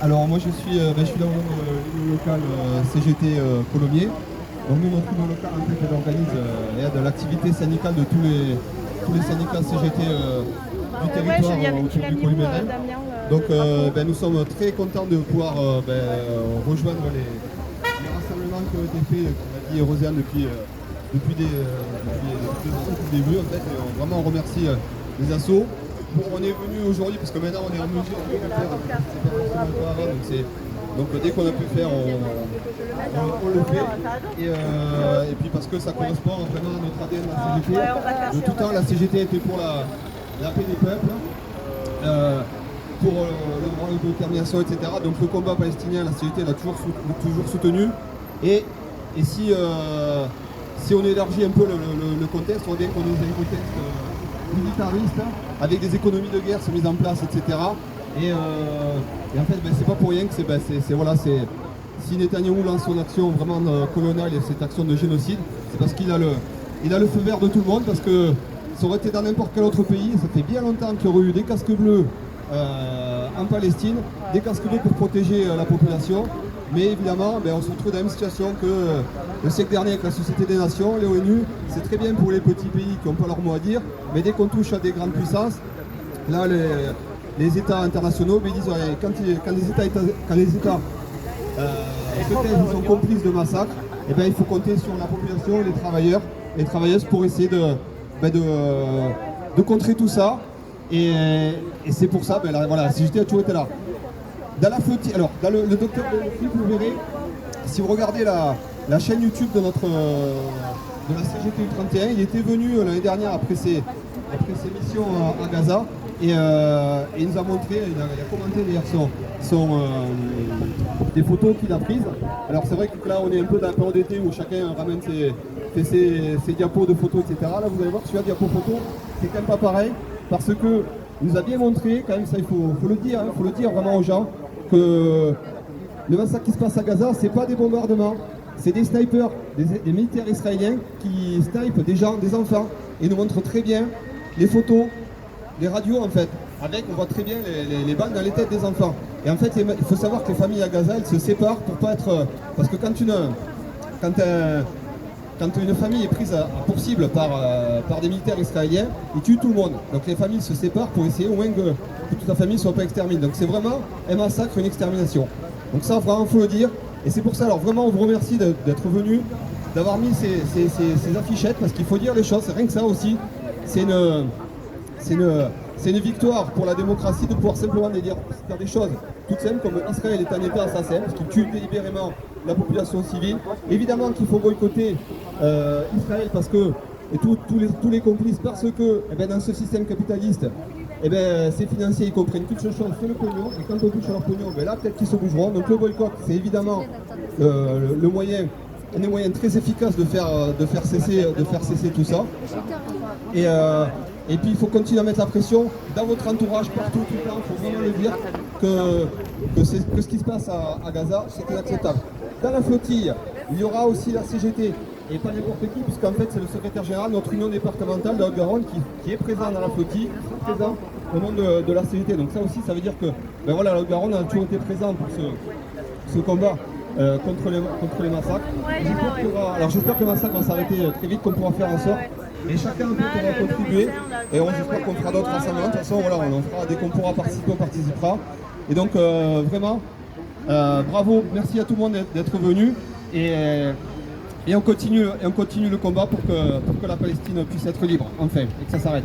Alors moi je suis dans le local CGT Colomiers. Donc nous notre union locale en fait elle organise de l'activité syndicale de tous les syndicats CGT du territoire autour du Colomiers. Donc nous sommes très contents de pouvoir rejoindre les rassemblements qui ont été faits, comme a dit Rosiane, depuis des années, depuis le début en fait. Et vraiment on remercie les assos. Bon, on est venu aujourd'hui parce que maintenant on est en mesure de faire donc dès qu'on a pu faire on le fait et puis parce que ça correspond vraiment à notre ADN de la CGT. De tout temps la CGT était pour la paix des peuples, pour le droit à l'autodétermination, etc. Donc le combat palestinien, la CGT l'a toujours soutenu et si on élargit un peu le contexte, on voit bien qu'on est dans un contexte militariste, avec des économies de guerre sont mises en place, etc. Et en fait, c'est pas pour rien que si Netanyahou lance son action vraiment coloniale et cette action de génocide, c'est parce qu'il a le feu vert de tout le monde, parce que ça aurait été dans n'importe quel autre pays, ça fait bien longtemps qu'il y aurait eu des casques bleus en Palestine, des casques bleus pour protéger la population. Mais évidemment, on se retrouve dans la même situation que le siècle dernier avec la Société des Nations, les ONU. C'est très bien pour les petits pays qui n'ont pas leur mot à dire, mais dès qu'on touche à des grandes puissances, là, les États internationaux disent quand les États sont complices de massacres, il faut compter sur la population, les travailleurs et les travailleuses pour essayer de contrer tout ça. Et c'est pour ça, la CGT a toujours été là. Dans la flottille, alors dans le docteur de Flip, vous verrez, si vous regardez la chaîne YouTube de la CGT U31, il était venu l'année dernière après ses missions à Gaza et il nous a montré, il a commenté d'ailleurs des photos qu'il a prises. Alors c'est vrai que là on est un peu dans la période d'été où chacun ramène ses diapos de photos, etc. Là vous allez voir que celui-là diapo photo, c'est quand même pas pareil parce que il nous a bien montré, quand même ça il faut le dire vraiment aux gens, que le massacre qui se passe à Gaza, c'est pas des bombardements, c'est des snipers, des militaires israéliens qui snipent des gens, des enfants, et nous montrent très bien les photos, les radios en fait, on voit très bien les balles dans les têtes des enfants. Et en fait, il faut savoir que les familles à Gaza, elles se séparent pour pas être... Parce que quand une famille est prise pour cible par des militaires israéliens, ils tuent tout le monde. Donc les familles se séparent pour essayer au moins que toute la famille ne soit pas exterminée. Donc c'est vraiment un massacre, une extermination. Donc ça, vraiment, il faut le dire. Et c'est pour ça, alors vraiment, on vous remercie d'être venus, d'avoir mis ces affichettes, parce qu'il faut dire les choses, c'est rien que ça aussi. C'est une victoire pour la démocratie de pouvoir simplement faire des choses toutes simples, comme Israël est un État assassin, parce qu'il tue délibérément la population civile. Évidemment qu'il faut boycotter Israël parce que, et tous les complices, parce que dans ce système capitaliste, c'est financier, ils comprennent qu'une seule chose, c'est le pognon, et quand on touche à leur pognon, là peut-être qu'ils se bougeront. Donc le boycott, c'est évidemment un des moyens très efficaces de faire cesser tout ça. Et puis il faut continuer à mettre la pression dans votre entourage, partout, tout le temps. Il faut vraiment le dire que ce qui se passe à Gaza, c'est inacceptable. Dans la flottille, il y aura aussi la CGT, et pas n'importe qui, puisqu'en fait c'est le secrétaire général de notre union départementale de Haute-Garonne qui est présent dans la flottille, qui est présent au nom de la CGT. Donc ça aussi, ça veut dire que la Haute-Garonne a toujours été présent pour ce combat contre les massacres. Alors j'espère que le massacre va s'arrêter très vite, qu'on pourra faire en sorte. Et chacun pourra contribuer, et j'espère qu'on fera d'autres rassemblements. De toute façon, on fera, dès qu'on pourra participer, on participera. Et donc vraiment, bravo, merci à tout le monde d'être venu. Et on continue le combat pour que la Palestine puisse être libre, enfin, et que ça s'arrête.